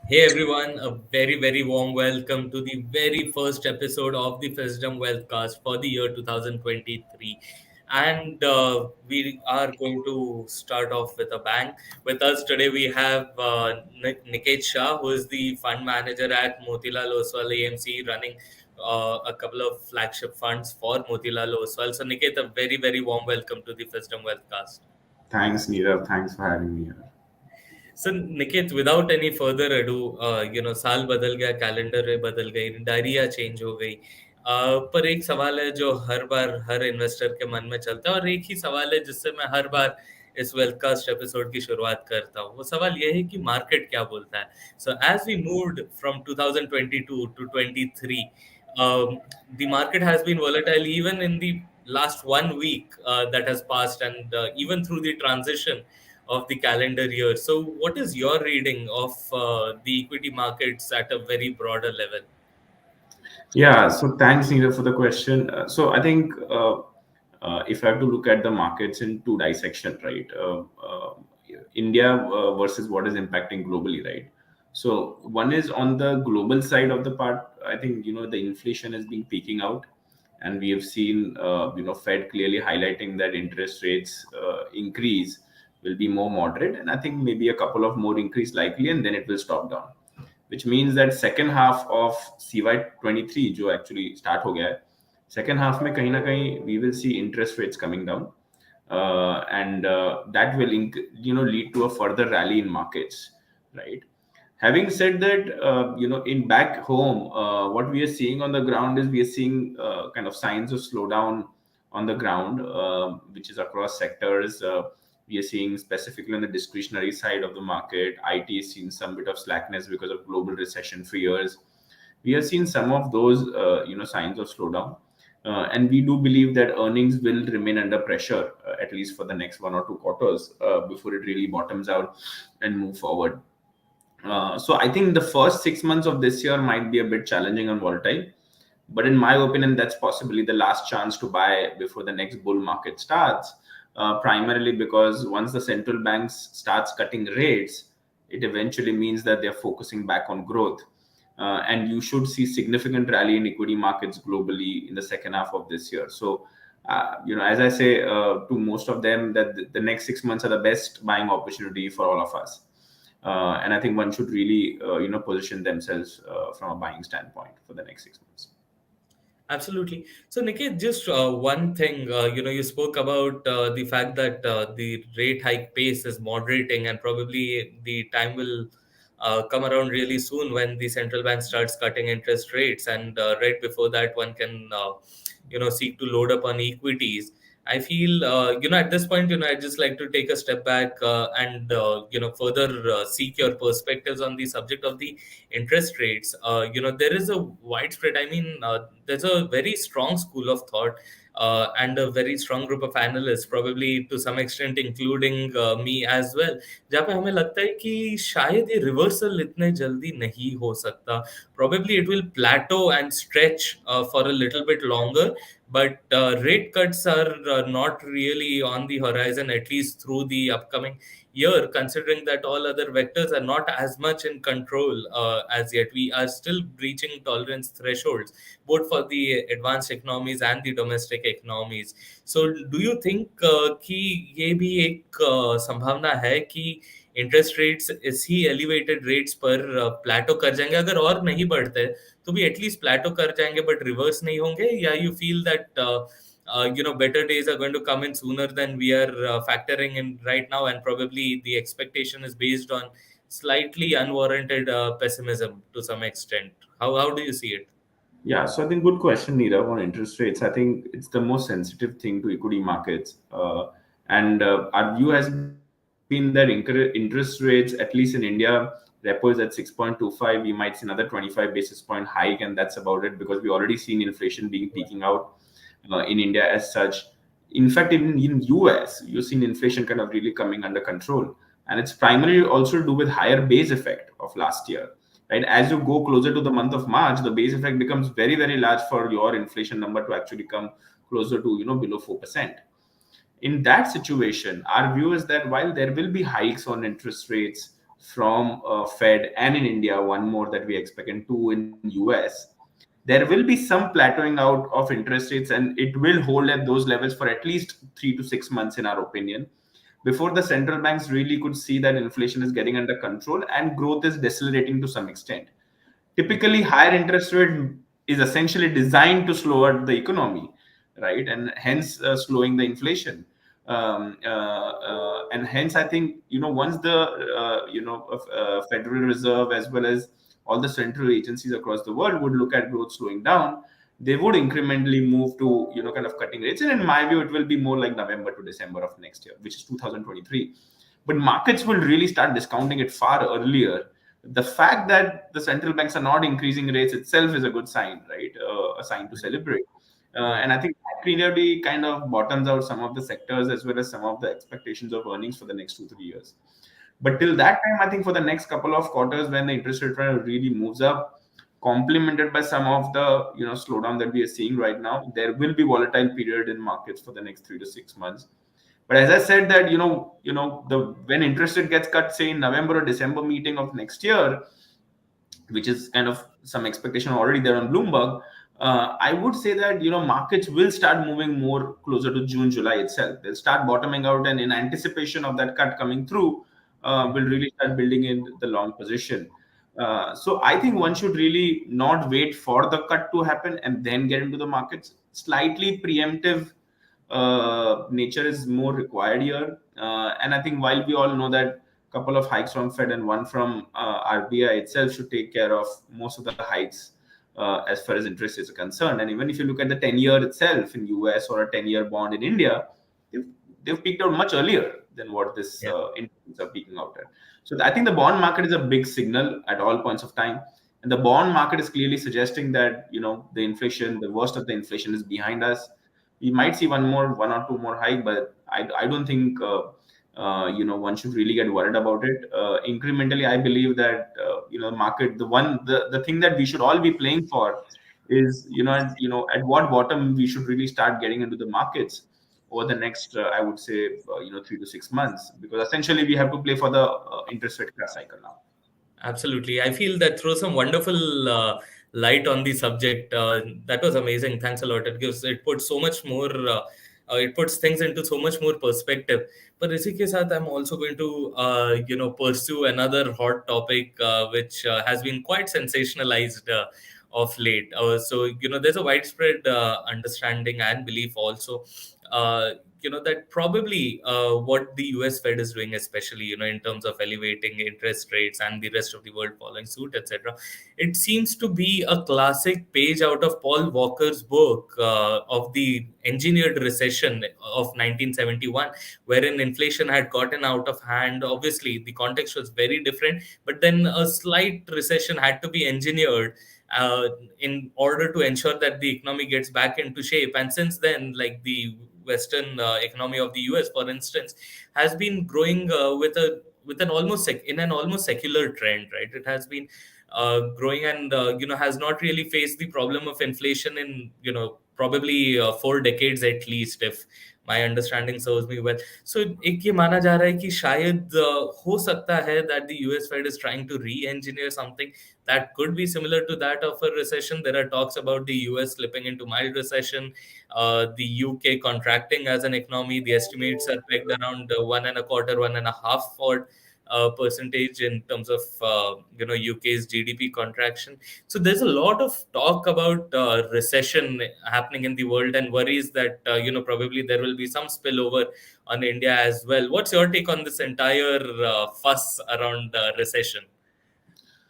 Hey everyone, a very warm welcome to the very first episode of the Fisdom Wealthcast for the year 2023. And we are going to start off with a bang. With us today, we have Niket Shah, who is the fund manager at Motilal Oswal AMC, running a couple of flagship funds for Motilal Oswal. So, Niket, a very warm welcome to the Fisdom Wealthcast. Thanks, Nirav. Thanks for having me here. So Niket without any further ado साल बदल गया calendar बदल गई diarrhoea change हो गई पर एक सवाल है जो हर बार हर इन्वेस्टर के मन में चलता है और एक ही सवाल है जिससे मैं हर बार इस वेलकास्ट एपिसोड की शुरुआत करता हूँ वो सवाल ये है कि मार्केट क्या बोलता है so as we moved from 2022 to 23 the market has been volatile even in the last 1 week that has passed and even through the transition of the calendar year. So, what is your reading of the equity markets at a very broader level? Yeah, so thanks, Nirav, for the question. So I think if I have to look at the markets in two dissection, right? India versus what is impacting globally, right? So one is on the global side of the part. I think the inflation has been peaking out, and we have seen Fed clearly highlighting that interest rates increase will be more moderate, and I think maybe a couple of more increase likely, and then it will stop down. Which means that second half of CY23 जो actually start हो गया है, second half में कहीं ना कहीं we will see interest rates coming down, and that will lead to a further rally in markets, right? Having said that, in back home, what we are seeing on the ground is we are seeing kind of signs of slowdown on the ground, which is across sectors. We are seeing specifically on the discretionary side of the market, IT is seeing some bit of slackness because of global recession fears. We have seen some of those, signs of slowdown. And we do believe that earnings will remain under pressure, at least for the next 1 or 2 quarters, before it really bottoms out and move forward. So I think the first 6 months of this year might be a bit challenging and volatile. But in my opinion, that's possibly the last chance to buy before the next bull market starts. Primarily because once the central banks starts cutting rates, it eventually means that they're focusing back on growth. And you should see significant rally in equity markets globally in the second half of this year. So, as I say to most of them, that the next 6 months are the best buying opportunity for all of us. And I think one should really, position themselves from a buying standpoint for the next 6 months. Absolutely. So, Niket, just one thing, you spoke about the fact that the rate hike pace is moderating, and probably the time will come around really soon when the central bank starts cutting interest rates, and right before that, one can, seek to load up on equities. I feel, at this point, I'd just like to take a step back and, further seek your perspectives on the subject of the interest rates. There is a widespread, there's a very strong school of thought and a very strong group of analysts, probably to some extent including me as well, जहाँ पे हमें लगता है कि शायद ये reversal इतने जल्दी नहीं हो सकता. Probably it will plateau and stretch for a little bit longer, but rate cuts are not really on the horizon, at least through the upcoming year, considering that all other vectors are not as much in control as yet. We are still breaching tolerance thresholds, both for the advanced economies and the domestic economies. So, do you think कि ये भी एक संभावना है कि interest rates इसी elevated rates पर प्लेटो कर जाएंगे, अगर और नहीं बढ़ते तो भी एटलीस्ट प्लेटो कर जाएंगे बट रिवर्स नहीं होंगे, या you feel that better days are going to come in sooner than we are factoring in right now, and probably the expectation is based on slightly unwarranted pessimism to some extent. How do you see it? Yeah, so I think good question, Nirav, on interest rates. I think it's the most sensitive thing to equity markets. And our view has been that interest rates, at least in India, repo is at 6.25. We might see another 25 basis point hike, and that's about it because we already seen inflation being peaking out in India as such. In fact, in US, you've seen inflation kind of really coming under control. And it's primarily also to do with higher base effect of last year, right? As you go closer to the month of March, the base effect becomes very large for your inflation number to actually come closer to below 4%. In that situation, our view is that while there will be hikes on interest rates from Fed and in India, one more that we expect, and two in US, there will be some plateauing out of interest rates, and it will hold at those levels for at least 3 to 6 months, in our opinion, before the central banks really could see that inflation is getting under control and growth is decelerating to some extent. Typically, higher interest rate is essentially designed to slow the economy, right, and hence slowing the inflation. And hence, I think, once the Federal Reserve, as well as all the central agencies across the world, would look at growth slowing down, they would incrementally move to, kind of cutting rates. And in my view, it will be more like November to December of next year, which is 2023. But markets will really start discounting it far earlier. The fact that the central banks are not increasing rates itself is a good sign, right? A sign to celebrate. Right. And I think that clearly kind of bottoms out some of the sectors, as well as some of the expectations of earnings for the next 2 3 years. But till that time, I think for the next couple of quarters, when the interest rate really moves up, complemented by some of the slowdown that we are seeing right now, there will be volatile period in markets for the next 3 to 6 months. But as I said, that the when interest rate gets cut, say in November or December meeting of next year, which is kind of some expectation already there on Bloomberg, I would say that markets will start moving more closer to June, July itself. They'll start bottoming out, and in anticipation of that cut coming through, will really start building in the long position. So I think one should really not wait for the cut to happen and then get into the markets. Slightly preemptive nature is more required here. And I think while we all know that couple of hikes from Fed and one from RBI itself should take care of most of the hikes as far as interest rates are concerned. And even if you look at the 10-year itself in US, or a 10-year bond in India, they've, they've peaked out much earlier than what this Yeah. interest are peaking out at. So I think the bond market is a big signal at all points of time. And the bond market is clearly suggesting that the inflation, the worst of the inflation, is behind us. We might see one or two more hike, but I don't think one should really get worried about it. Incrementally, I believe that market, the thing that we should all be playing for is at what bottom we should really start getting into the markets over the next I would say 3 to 6 months, because essentially we have to play for the interest rate cut cycle now. Absolutely. I feel that throws some wonderful light on the subject. That was amazing. Thanks a lot. It puts so much more, it puts things into so much more perspective. But इसी के साथ I'm also going to, pursue another hot topic, which has been quite sensationalized of late. So, there's a widespread understanding and belief also, that probably what the US Fed is doing, especially, in terms of elevating interest rates and the rest of the world following suit, etc. It seems to be a classic page out of Paul Walker's book of the engineered recession of 1971, wherein inflation had gotten out of hand. Obviously, the context was very different, but then a slight recession had to be engineered in order to ensure that the economy gets back into shape. And since then, like the Western economy of the US, for instance, has been growing with an in an almost secular trend, right? It has been growing, and has not really faced the problem of inflation in probably 4 decades at least, if my understanding serves me well. So एक ये माना जा रहा है कि शायद हो सकता है that the US Fed is trying to re-engineer something that could be similar to that of a recession. There are talks about the US slipping into mild recession, the UK contracting as an economy. The estimates are pegged around 1.25, 1.5 for percentage in terms of UK's GDP contraction. So there's a lot of talk about recession happening in the world, and worries that probably there will be some spillover on India as well. What's your take on this entire fuss around recession?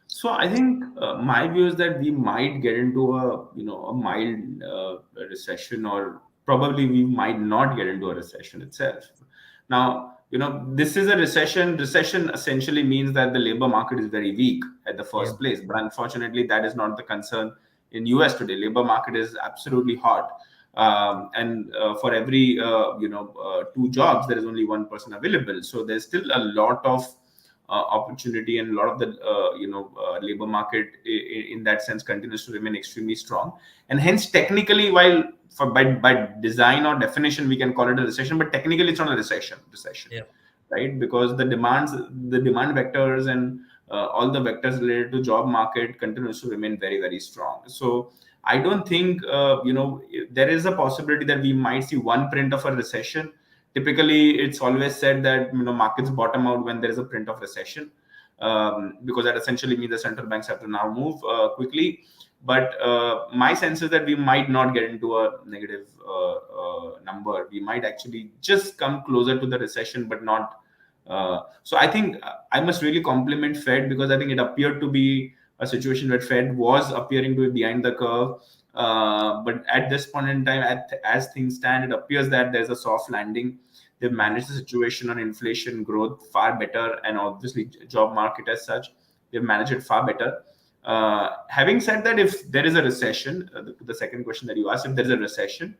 So I think my view is that we might get into a mild recession, or probably we might not get into a recession itself. Now, this is a recession. Recession essentially means that the labor market is very weak at the Yeah. first place. But unfortunately, that is not the concern in US today. Labor market is absolutely hot. And for every two jobs, there is only one person available. So there's still a lot of opportunity, and a lot of the labor market in that sense continues to remain extremely strong. And hence, technically, while by design or definition we can call it a recession, but technically it's not a recession. Yeah. right? Because the demand vectors and all the vectors related to job market continues to remain very, very strong. So I don't think there is a possibility that we might see one print of a recession. Typically, it's always said that markets bottom out when there is a print of recession, because that essentially means the central banks have to now move quickly. But my sense is that we might not get into a negative number. We might actually just come closer to the recession, but not. So I think I must really compliment Fed, because I think it appeared to be a situation where Fed was appearing to be behind the curve. But at this point in time, as things stand, it appears that there's a soft landing. They've managed the situation on inflation growth far better, and obviously job market as such, they've managed it far better. Having said that, if there is a recession, the second question that you asked, if there is a recession,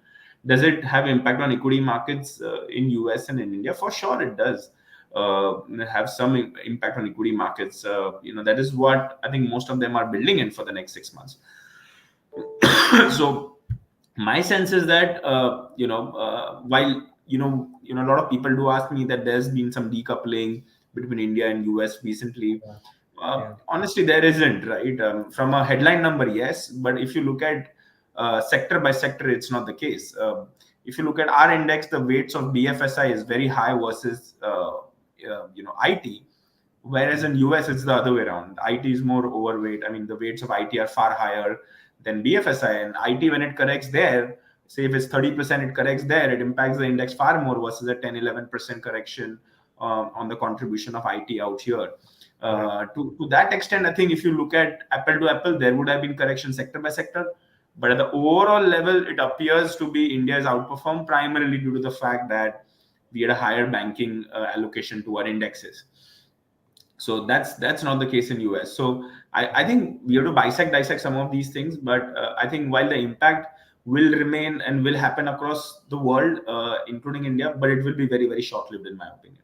does it have impact on equity markets in US and in India? For sure, it does have some impact on equity markets. That is what I think most of them are building in for the next 6 months. So my sense is that while a lot of people do ask me that there's been some decoupling between India and US recently. Yeah. Honestly, there isn't, right? From a headline number, yes, but if you look at sector by sector, it's not the case. If you look at our index, the weights of BFSI is very high versus IT, whereas in US it's the other way around. IT is more overweight. I mean, the weights of IT are far higher than BFSI, and IT, when it corrects there, say if it's 30%, it corrects there, it impacts the index far more versus a 10-11% correction on the contribution of IT out here. To that extent, I think if you look at apple to apple, there would have been correction sector by sector. But at the overall level, it appears to be India is outperformed primarily due to the fact that we had a higher banking allocation to our indexes. So that's not the case in US. So I think we have to dissect some of these things. But I think while the impact will remain and will happen across the world, including India, but it will be very, very short-lived in my opinion.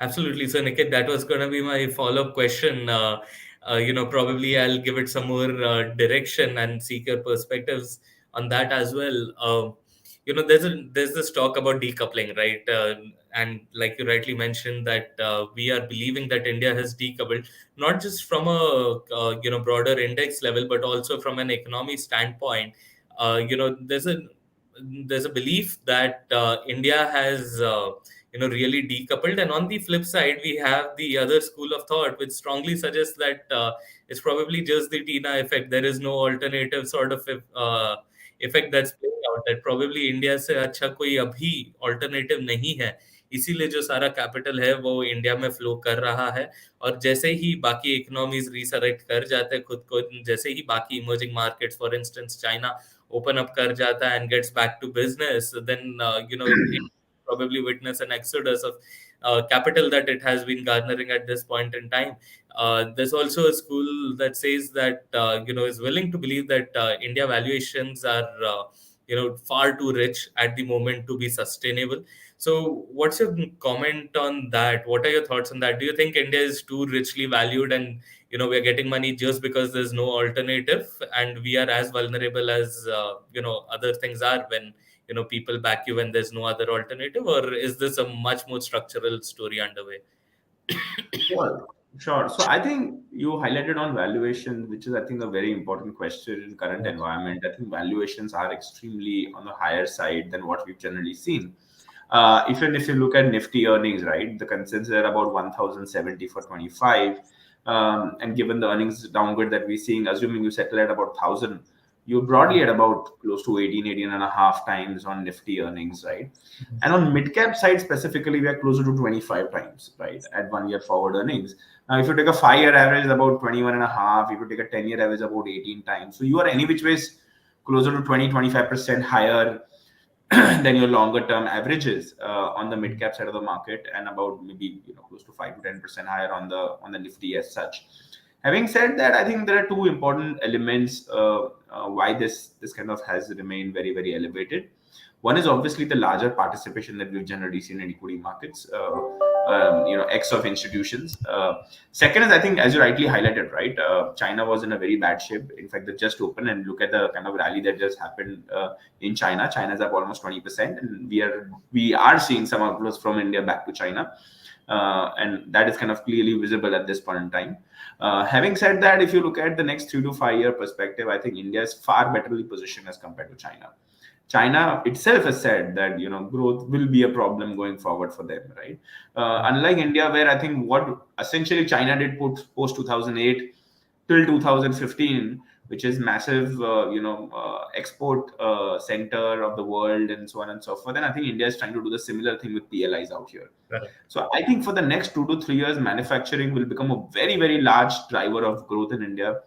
Absolutely. So, Niket, that was going to be my follow-up question. Probably I'll give it some more direction and seek your perspectives on that as well. There's this talk about decoupling, right? And like you rightly mentioned, that we are believing that India has decoupled, not just from a broader index level, but also from an economy standpoint. There's a belief that India has really decoupled, and on the flip side we have the other school of thought which strongly suggests that it's probably just the Tina effect. There is no alternative sort of effect that's playing out, that probably India से अच्छा कोई अभी alternative नहीं है, इसीलिए जो सारा capital है वो इंडिया में फ्लो कर रहा है। और जैसे ही बाकी इकोनॉमीज रिसरेक्ट कर जाते हैं खुद को, जैसे ही बाकी emerging markets for instance China open up कर जाता है and gets back to business, then it probably witness an exodus of capital that it has been garnering at this point in time. There's also a school that says that is willing to believe that India valuations are far too rich at the moment to be sustainable. So what's your comment on that? What are your thoughts on that? Do you think India is too richly valued, and we're getting money just because there's no alternative, and we are as vulnerable as other things are when people back you when there's no other alternative? Or is this a much more structural story underway? Sure, sure. So I think you highlighted on valuation, which is I think a very important question in current environment. I think valuations are extremely on the higher side than what we've generally seen. Even if you look at Nifty earnings, right, the consensus are about 1,070 for 25. And given the earnings downgrade that we're seeing, assuming you settle at about 1,000, you're broadly at about close to 18 and a half times on Nifty earnings, right? And on mid-cap side specifically, we are closer to 25 times, right, at 1 year forward earnings. Now, if you take a 5-year average, about 21 and a half. If you take a 10-year average, about 18 times. So you are any which ways closer to 20-25% higher than your longer term averages on the mid cap side of the market, and about maybe close to 5 to 10% higher on the Nifty as such. Having said that, I think there are two important elements why this kind of has remained very, very elevated. One is obviously the larger participation that we've generally seen in equity markets, X of institutions. Second is, I think, as you rightly highlighted, right, China was in a very bad shape. In fact, they just opened, and look at the kind of rally that just happened in China. China's up almost 20%, and we are seeing some outflows from India back to China. and that is kind of clearly visible at this point in time. Having said that, if you look at the next 3 to 5 year perspective, I think India is far betterly positioned as compared to China. China itself has said that growth will be a problem going forward for them, right? Unlike India, where I think what essentially China did post 2008 till 2015, which is massive, export center of the world and so on and so forth. And I think India is trying to do the similar thing with PLIs out here. Correct. So I think for the next 2 to 3 years, manufacturing will become a very, very large driver of growth in India,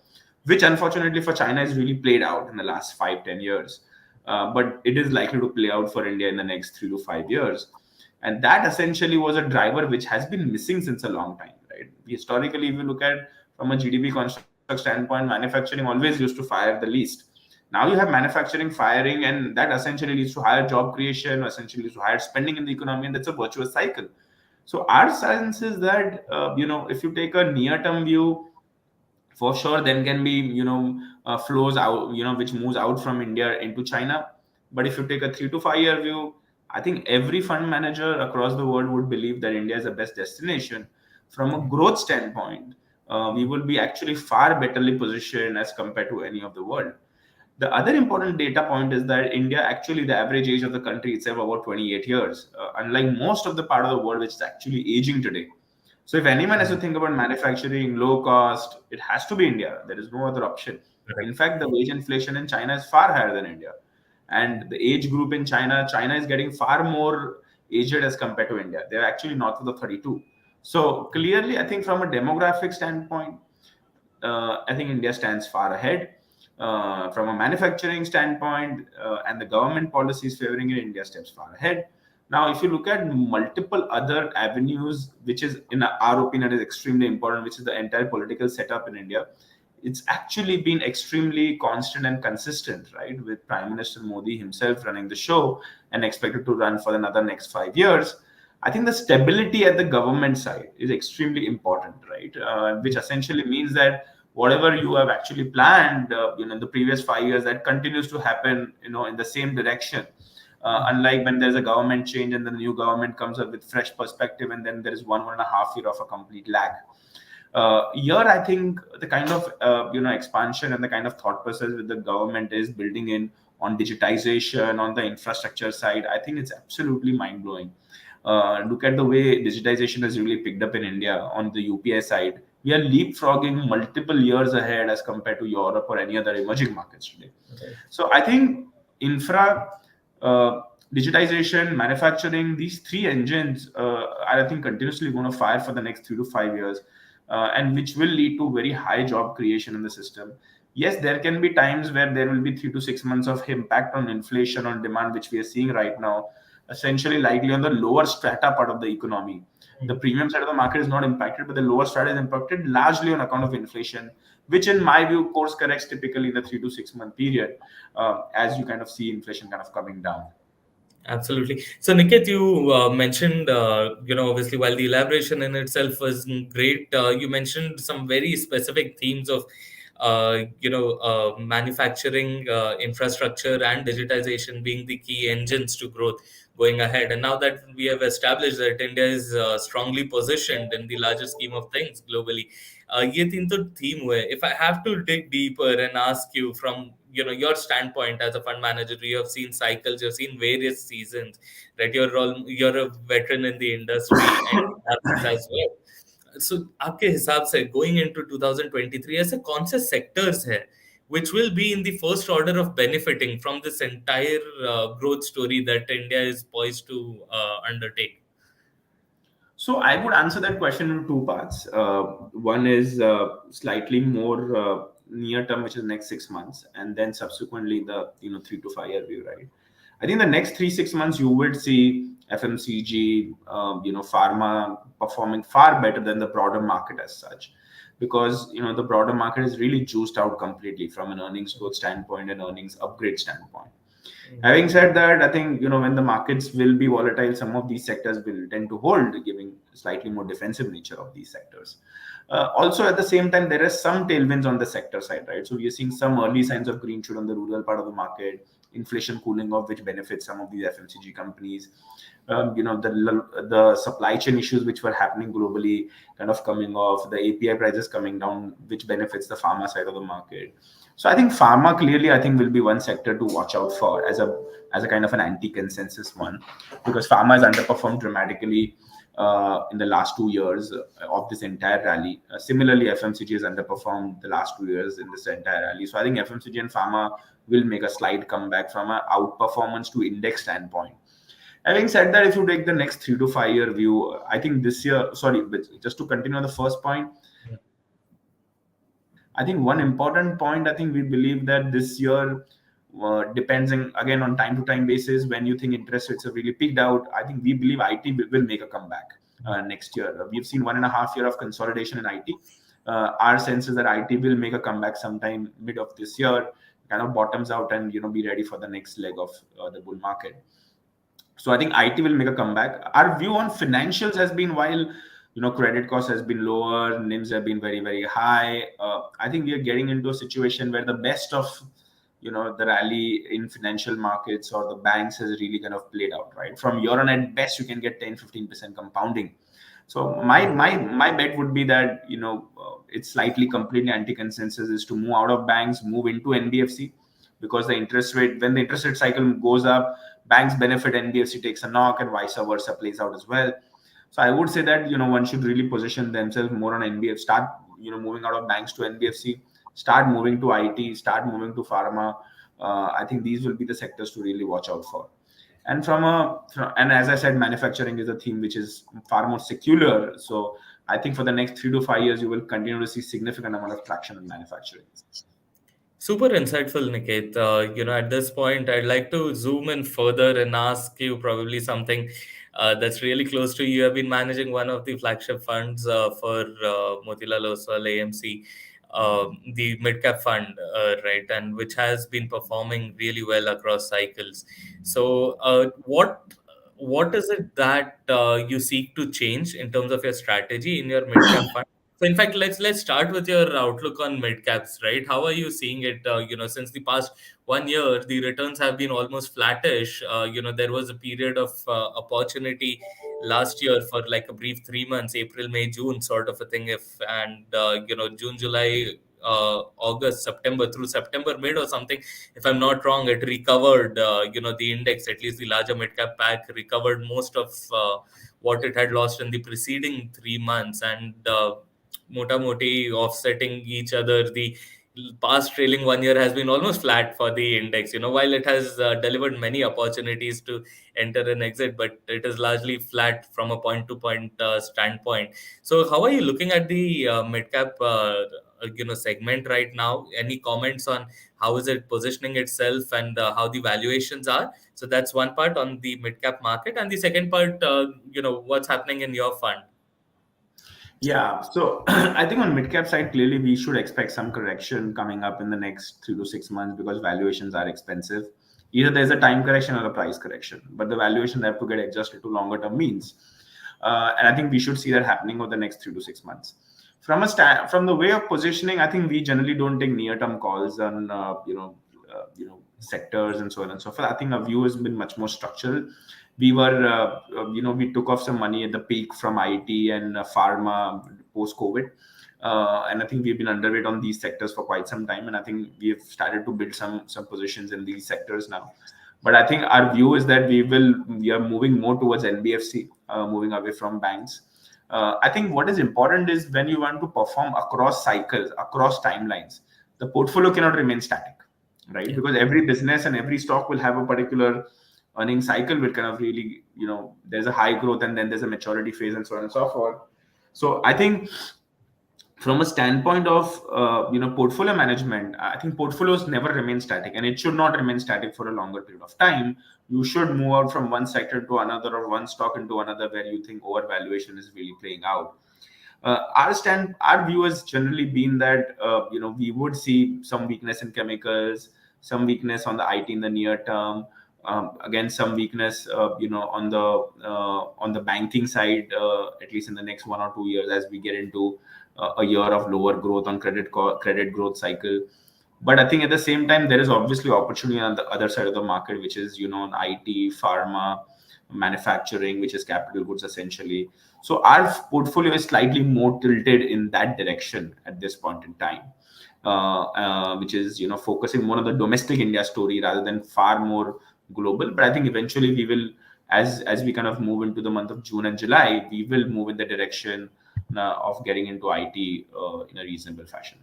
which unfortunately for China is really played out in the last 5-10 years. But it is likely to play out for India in the next 3 to 5 years. And that essentially was a driver which has been missing since a long time, right? Historically, if you look at from a GDP construct standpoint, manufacturing always used to fire the least. Now you have manufacturing firing, and that essentially leads to higher job creation, essentially leads to higher spending in the economy, and that's a virtuous cycle. So our sense is that if you take a near-term view, for sure then can be flows out which moves out from India into China. But if you take a 3 to 5 year view, I think every fund manager across the world would believe that India is the best destination from a growth standpoint. We will be actually far betterly positioned as compared to any of the world. The other important data point is that India, actually, the average age of the country itself about 28 years, unlike most of the part of the world which is actually aging today. So if anyone has to think about manufacturing, low cost, it has to be India. There is no other option. In Correct. fact, the wage inflation in China is far higher than India. And the age group in China is getting far more aged as compared to India. They're actually north of the 32. So clearly, I think from a demographic standpoint, I think India stands far ahead. From a manufacturing standpoint, and the government policies favoring it, India steps far ahead. Now, if you look at multiple other avenues, which is, in our opinion, is extremely important, which is the entire political setup in India, it's actually been extremely constant and consistent, right? With Prime Minister Modi himself running the show and expected to run for another next 5 years. I think the stability at the government side is extremely important, right? Which essentially means that whatever you have actually planned, in the previous 5 years, that continues to happen, in the same direction. Unlike when there's a government change and the new government comes up with fresh perspective, and then there is 1.5 year of a complete lag. Here, I think the kind of expansion and the kind of thought process that the government is building in on digitization, on the infrastructure side, I think it's absolutely mind blowing. Look at the way digitization has really picked up in India on the UPI side. We are leapfrogging multiple years ahead as compared to Europe or any other emerging markets today. Right. So I think infra, uh, digitization, manufacturing, these three engines are, I think, continuously going to fire for the next 3 to 5 years, and which will lead to very high job creation in the system. Yes, there can be times where there will be 3 to 6 months of impact on inflation, on demand, which we are seeing right now, essentially likely on the lower strata part of the economy. The premium side of the market is not impacted, but the lower strata is impacted largely on account of inflation, which in my view course corrects typically in the 3 to 6 month period, as you kind of see inflation kind of coming down. Absolutely. So, Niket, you mentioned, obviously, while the elaboration in itself was great, you mentioned some very specific themes of, manufacturing, infrastructure, and digitization being the key engines to growth going ahead. And now that we have established that India is strongly positioned in the larger scheme of things globally, ये तीन तो theme हुए. If I have to dig deeper and ask you from your standpoint as a fund manager, you have seen cycles, you've seen various seasons, right? You're a veteran in the industry and others as well. So आपके हिसाब से going into 2023 ऐसे कौन से sectors है which will be in the first order of benefiting from this entire growth story that India is poised to undertake? So I would answer that question in two parts. One is slightly more near term, which is next 6 months, and then subsequently the 3 to 5 year view. Right. I think the next 3 6 months you would see FMCG, pharma performing far better than the broader market as such, because the broader market is really juiced out completely from an earnings growth standpoint and earnings upgrade standpoint. Having said that, I think when the markets will be volatile, some of these sectors will tend to hold, giving slightly more defensive nature of these sectors. Also, at the same time, there are some tailwinds on the sector side, right? So we are seeing some early signs of green shoot on the rural part of the market. inflation cooling off, which benefits some of these FMCG companies. The supply chain issues which were happening globally kind of coming off, the API prices coming down, which benefits the pharma side of the market. So I think pharma clearly, I think, will be one sector to watch out for as a kind of an anti-consensus one, because pharma has underperformed dramatically in the last 2 years of this entire rally. Similarly, FMCG has underperformed the last 2 years in this entire rally. So I think FMCG and pharma will make a slight comeback from an outperformance to index standpoint. Having said that, if you take the next 3 to 5 year view, I think this year, sorry, but just to continue on the first point, I think one important point, I think we believe that this year depends again on time to time basis. When you think interest rates have really peaked out, I think we believe IT will make a comeback next year. We've seen 1.5 year of consolidation in IT. Our sense is that IT will make a comeback sometime mid of this year, kind of bottoms out and be ready for the next leg of the bull market. So I think IT will make a comeback. Our view on financials has been, while credit cost has been lower, NIMs have been very, very high. I think we are getting into a situation where the best of the rally in financial markets or the banks has really kind of played out, right? From year on, at best you can get 10-15% compounding. So my bet would be that it's slightly completely anti-consensus is to move out of banks, move into NBFC, because the interest rate, when the interest rate cycle goes up, banks benefit, NBFC takes a knock, and vice versa plays out as well. So I would say that one should really position themselves more on NBFC, start moving out of banks to NBFC, start moving to IT, start moving to pharma. I think these will be the sectors to really watch out for. And and as I said, manufacturing is a theme which is far more secular. So I think for the next 3 to 5 years, you will continue to see significant amount of traction in manufacturing. Super insightful, Niket. At this point, I'd like to zoom in further and ask you probably something that's really close to you. You have been managing one of the flagship funds for Motilal Oswal AMC, the mid cap fund, right, and which has been performing really well across cycles. So, what is it that you seek to change in terms of your strategy in your mid cap fund? So in fact, let's start with your outlook on mid caps, right? How are you seeing it? Since the past 1 year, the returns have been almost flattish. There was a period of opportunity last year for like a brief 3 months, April, May, June sort of a thing. June, July, August, September through September mid or something, if I'm not wrong, it recovered. The index, at least the larger mid cap pack, recovered most of what it had lost in the preceding 3 months, and mota moti offsetting each other. The past trailing 1 year has been almost flat for the index, while it has delivered many opportunities to enter and exit, but it is largely flat from a point to point standpoint. So how are you looking at the mid cap segment right now? Any comments on how is it positioning itself and how the valuations are? So that's one part on the mid cap market, and the second part, what's happening in your fund. Yeah, so I think on mid cap side, clearly we should expect some correction coming up in the next 3 to 6 months, because valuations are expensive. Either there's a time correction or a price correction, but the valuation have to get adjusted to longer term means. And I think we should see that happening over the next 3 to 6 months. From the way of positioning, I think we generally don't take near term calls on sectors and so on and so forth. I think our view has been much more structural. We took off some money at the peak from IT and pharma post COVID. And I think we've been underweight on these sectors for quite some time. And I think we have started to build some positions in these sectors now. But I think our view is that we are moving more towards NBFC, moving away from banks. I think what is important is when you want to perform across cycles, across timelines, the portfolio cannot remain static, right? Yeah. Because every business and every stock will have a particular earning cycle with kind of really, there's a high growth and then there's a maturity phase and so on and so forth. So I think from a standpoint of portfolio management, I think portfolios never remain static, and it should not remain static for a longer period of time. You should move out from one sector to another or one stock into another where you think overvaluation is really playing out. Our view has generally been that we would see some weakness in chemicals, some weakness on the IT in the near term. Again, some weakness, on the banking side, at least in the next 1 or 2 years, as we get into a year of lower growth on credit growth cycle. But I think at the same time, there is obviously opportunity on the other side of the market, which is, on IT, pharma, manufacturing, which is capital goods essentially. So our portfolio is slightly more tilted in that direction at this point in time, which is, focusing more on the domestic India story rather than far more global. But I think eventually we will, as we kind of move into the month of June and July, we will move in the direction of getting into IT in a reasonable fashion.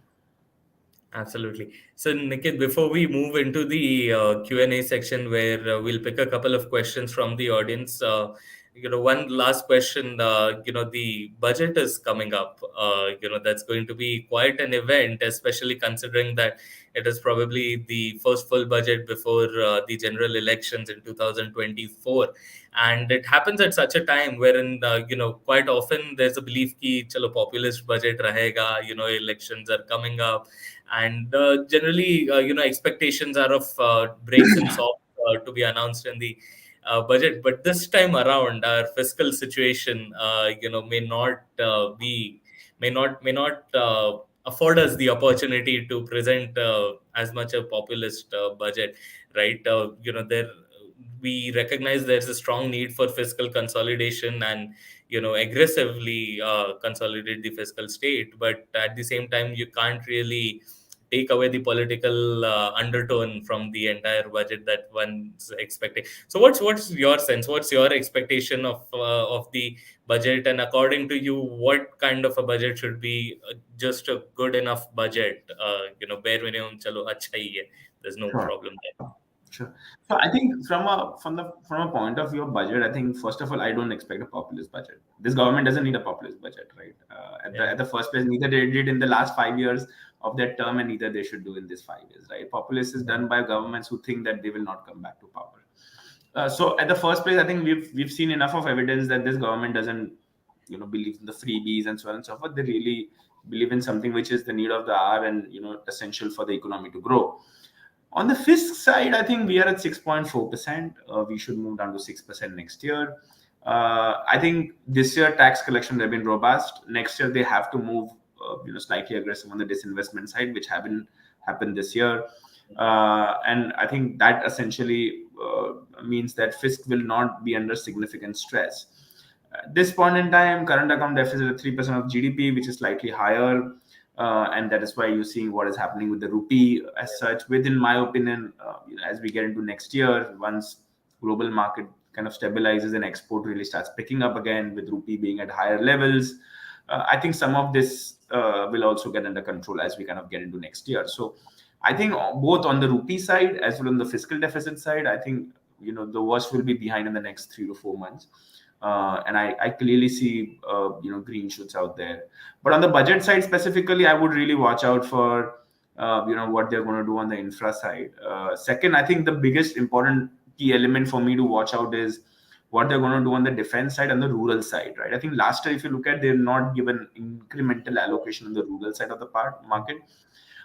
Absolutely. So, Nikit, before we move into the Q&A section where we'll pick a couple of questions from the audience, one last question, the budget is coming up. That's going to be quite an event, especially considering that it is probably the first full budget before the general elections in 2024. And it happens at such a time wherein, quite often there's a belief ki, chalo, populist budget rahega, elections are coming up, and generally expectations are of breaks and soft to be announced in the budget. But this time around our fiscal situation may not afford us the opportunity to present as much a populist budget, right? There we recognize there's a strong need for fiscal consolidation and aggressively consolidate the fiscal state, but at the same time you can't really take away the political undertone from the entire budget that one's expecting. So what's your sense, what's your expectation of the budget, and according to you, what kind of a budget should be just a good enough budget, bare minimum chalo acha hi hai, there's no Sure. problem there. Sure. So I think from a point of view of budget, I think first of all, I don't expect a populist budget. This government doesn't need a populist budget, right? Yeah, At the first place, neither they did in the last 5 years of their term, and neither they should do in this 5 years, right? Populist is yeah, done by governments who think that they will not come back to power. So at the first place, I think we've seen enough of evidence that this government doesn't, believe in the freebies and so on and so forth. They really believe in something which is the need of the hour and, essential for the economy to grow. On the fisc side, I think we are at 6.4%. We should move down to 6% next year. I think this year tax collections have been robust. Next year they have to move, slightly aggressive on the disinvestment side, which haven't happened this year. And I think that essentially means that fisc will not be under significant stress. At this point in time, current account deficit at 3% of GDP, which is slightly higher. And that is why you're seeing what is happening with the rupee as such. Within my opinion, as we get into next year, once global market kind of stabilizes and export really starts picking up again, with rupee being at higher levels, I think some of this will also get under control as we kind of get into next year. So I think both on the rupee side as well on the fiscal deficit side, I think the worst will be behind in the next 3 to 4 months. And I clearly see green shoots out there. But on the budget side specifically, I would really watch out for what they're going to do on the infra side. Second, I think the biggest important key element for me to watch out is what they're going to do on the defense side and the rural side, right? I think last year, if you look at, they're not given incremental allocation on the rural side of the market,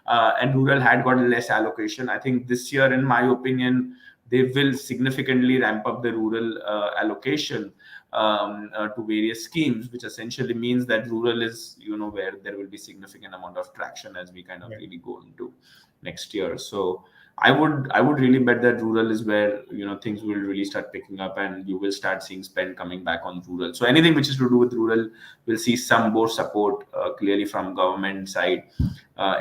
and rural had got less allocation. I think this year, in my opinion, they will significantly ramp up the rural allocation to various schemes, which essentially means that rural is, where there will be significant amount of traction as we kind of yeah. really go into next year. So I would really bet that rural is where things will really start picking up, and you will start seeing spend coming back on rural. So anything which is to do with rural will see some more support clearly from government side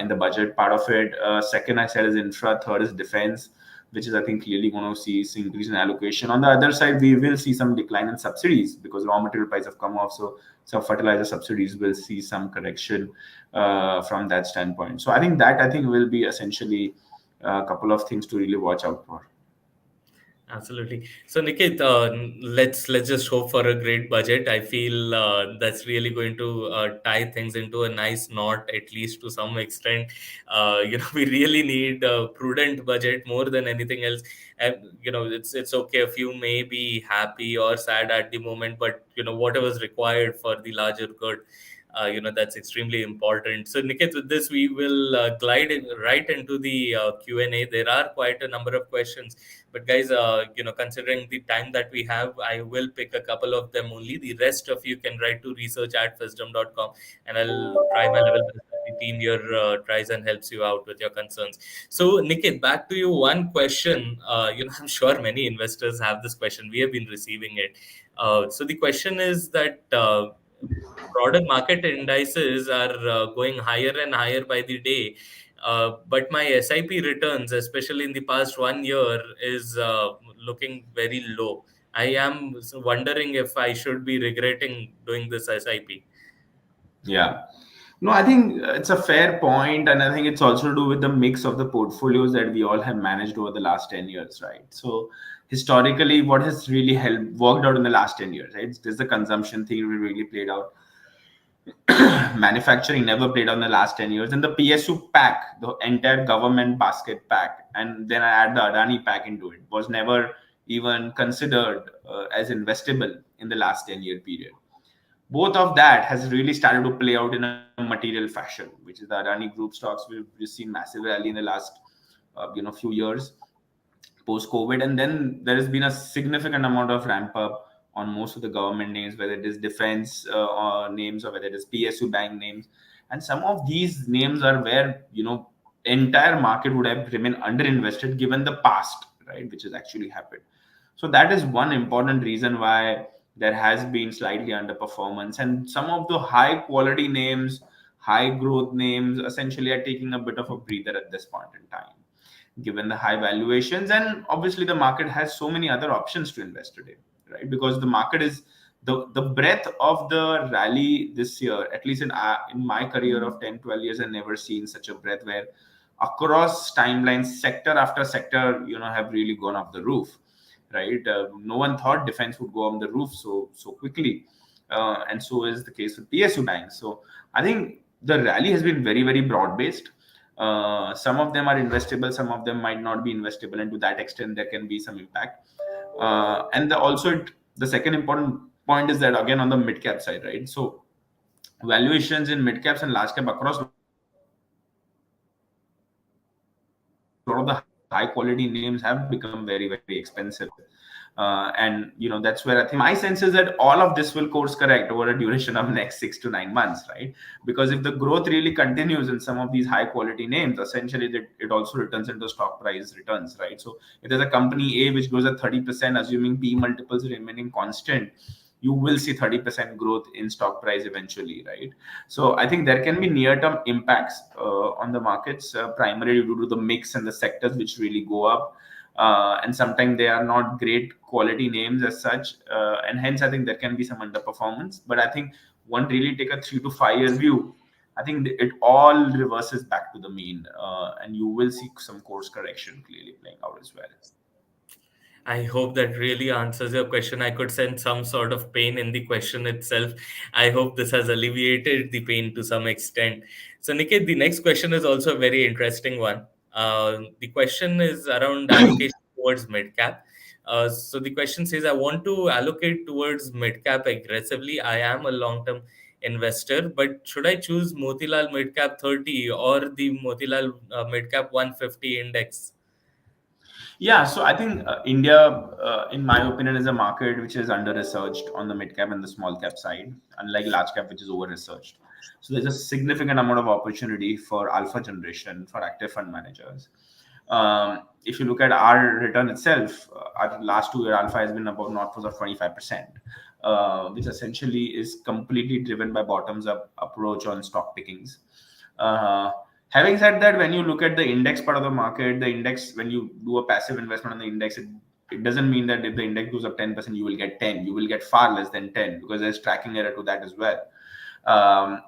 in the budget part of it. Second, I said, is infra. Third is defense, which is, I think, clearly going to see some increase in allocation. On the other side, we will see some decline in subsidies because raw material prices have come off. So some fertilizer subsidies will see some correction from that standpoint. So I think will be essentially a couple of things to really watch out for. Absolutely. So, Niket, let's just hope for a great budget. I feel that's really going to tie things into a nice knot, at least to some extent. We really need a prudent budget more than anything else. And it's okay if you may be happy or sad at the moment, but whatever is required for the larger good. That's extremely important. So, Niket, with this, we will glide right into the Q&A. There are quite a number of questions, but guys, considering the time that we have, I will pick a couple of them only. The rest of you can write to research@fisdom.com, and I'll try my level best the team here tries and helps you out with your concerns. So, Niket, back to you. One question. I'm sure many investors have this question. We have been receiving it. So the question is that broader market indices are going higher and higher by the day. But my SIP returns, especially in the past 1 year, is looking very low. I am wondering if I should be regretting doing this SIP. Yeah. No, I think it's a fair point, and I think it's also to do with the mix of the portfolios that we all have managed over the last 10 years, right? So, historically, what has really helped worked out in the last 10 years, right? This the consumption thing really played out. Manufacturing never played out in the last 10 years. And the PSU pack, the entire government basket pack, and then I add the Adani pack into it, was never even considered as investable in the last 10-year period. Both of that has really started to play out in a material fashion, which is the Adani Group stocks. We've seen massive rally in the last few years post COVID, and then there has been a significant amount of ramp up on most of the government names, whether it is defense names or whether it is PSU bank names, and some of these names are where entire market would have remained underinvested given the past, right, which has actually happened. So that is one important reason why there has been slightly underperformance, and some of the high quality names, high growth names, essentially are taking a bit of a breather at this point in time given the high valuations. And obviously the market has so many other options to invest today, right? Because the market is the breadth of the rally this year, at least in my career of 10-12 years, I've never seen such a breadth where across timelines, sector after sector, have really gone off the roof, right? No one thought defense would go on the roof so quickly, and so is the case with PSU banks. So I think the rally has been very, very broad based. Some of them are investable, some of them might not be investable, and to that extent there can be some impact. The second important point is that, again, on the mid cap side, right? So valuations in mid caps and large cap across a lot of the high quality names have become very, very expensive. And that's where I think my sense is that all of this will course correct over a duration of next 6 to 9 months, right? Because if the growth really continues in some of these high quality names, essentially it also returns into stock price returns, right? So if there's a company A which grows at 30%, assuming P multiples remaining constant, you will see 30% growth in stock price eventually, right? So I think there can be near-term impacts on the markets, primarily due to the mix and the sectors which really go up. And sometimes they are not great quality names as such, and hence I think there can be some underperformance. But I think one really take a 3 to 5 year view. I think it all reverses back to the mean, and you will see some course correction clearly playing out as well. I hope that really answers your question. I could sense some sort of pain in the question itself. I hope this has alleviated the pain to some extent. So, Niket, the next question is also a very interesting one. The question is around allocation towards mid cap. So, the question says, I want to allocate towards mid cap aggressively. I am a long term investor, but should I choose Motilal Mid Cap 30 or the Motilal Mid Cap 150 index? Yeah, so I think India, in my opinion, is a market which is under researched on the mid cap and the small cap side, unlike large cap, which is over researched. So there's a significant amount of opportunity for alpha generation for active fund managers. If you look at our return itself, our last 2 year alpha has been about north of 25%, which essentially is completely driven by bottoms up approach on stock pickings. Uh, Having said that, when you look at the index part of the market, the index, when you do a passive investment on the index, it doesn't mean that if the index goes up 10%, you will get 10. You will get far less than 10 because there's tracking error to that as well.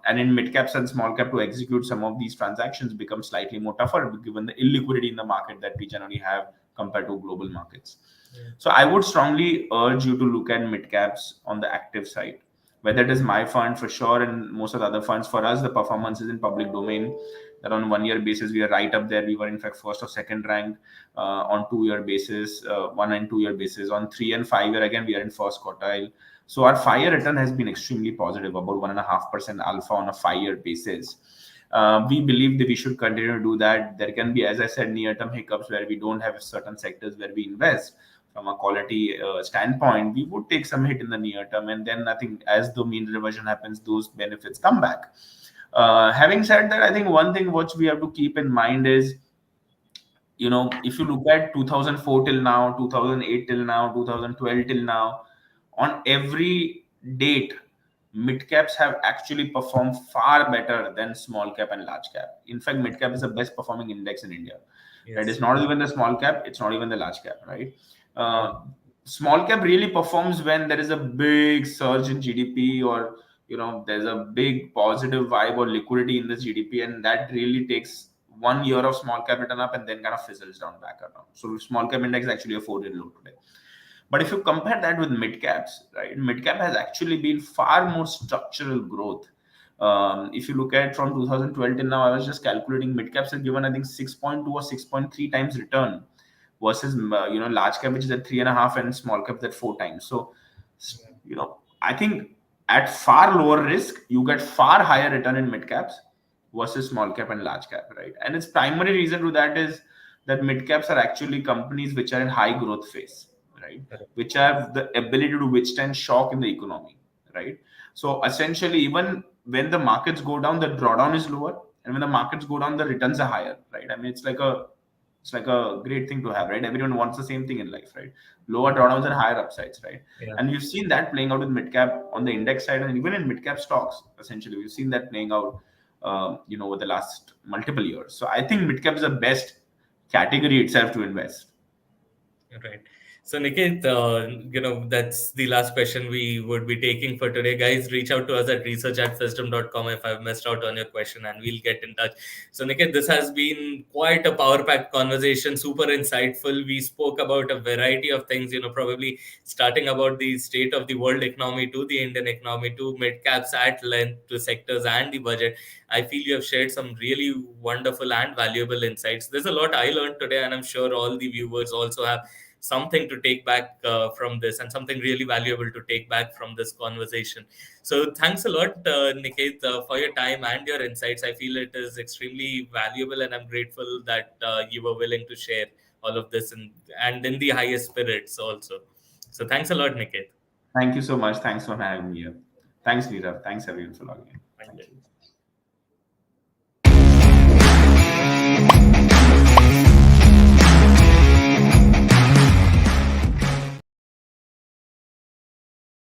And in mid caps and small cap, to execute some of these transactions becomes slightly more tougher given the illiquidity in the market that we generally have compared to global markets. So I would strongly urge you to look at mid caps on the active side, whether it is my fund for sure and most of the other funds. For us, the performance is in public domain. That on 1 year basis, we are right up there. We were in fact first or second rank on 2 year basis, 1 and 2 year basis. On 3 and 5 year, again, we are in first quartile. So our 5 year return has been extremely positive, about 1.5% alpha on a 5 year basis. We believe that we should continue to do that. There can be, as I said, near-term hiccups where we don't have certain sectors where we invest. From a quality standpoint, we would take some hit in the near term, and then I think as the mean reversion happens, those benefits come back. Having said that, I think one thing which we have to keep in mind is, if you look at 2004 till now, 2008 till now, 2012 till now, on every date, mid caps have actually performed far better than small cap and large cap. In fact, mid cap is the best performing index in India. Right? It's Yes. not even the small cap, it's not even the large cap, right? Yeah. Uh, Small cap really performs when there is a big surge in GDP, or there's a big positive vibe or liquidity in the GDP, and that really takes 1 year of small cap return up and then kind of fizzles down back around. So small cap index is actually a 4-year low today. But if you compare that with mid caps, right, mid cap has actually been far more structural growth. If you look at from 2012 till now, I was just calculating, mid caps have given, I think, 6.2 or 6.3 times return, versus large cap, which is at 3.5, and small cap at 4 times. So I think at far lower risk, you get far higher return in mid caps versus small cap and large cap, right? And its primary reason to that is that mid caps are actually companies which are in high growth phase, right? Correct. Which have the ability to withstand shock in the economy, right? So essentially, even when the markets go down, the drawdown is lower, and when the markets go down, the returns are higher, right? I mean, it's like a great thing to have, right? Everyone wants the same thing in life, right? Lower drawdowns and higher upsides, right? Yeah. And we've seen that playing out with mid cap on the index side, and even in mid cap stocks. Essentially, we've seen that playing out, over the last multiple years. So I think mid cap is the best category itself to invest. Right. So, Niket, that's the last question we would be taking for today. Guys, reach out to us at research@fisdom.com if I've missed out on your question, and we'll get in touch. So, Niket, this has been quite a power-packed conversation, super insightful. We spoke about a variety of things, probably starting about the state of the world economy to the Indian economy to mid-caps at length to sectors and the budget. I feel you have shared some really wonderful and valuable insights. There's a lot I learned today, and I'm sure all the viewers also have something to take back from this, and something really valuable to take back from this conversation. So thanks a lot, Niket, for your time and your insights. I feel it is extremely valuable, and I'm grateful that you were willing to share all of this, and in the highest spirits also. So thanks a lot, Niket. Thank you so much. Thanks for having me here. Thanks, Nirav. Thanks everyone for logging in. Thank Thank you. you.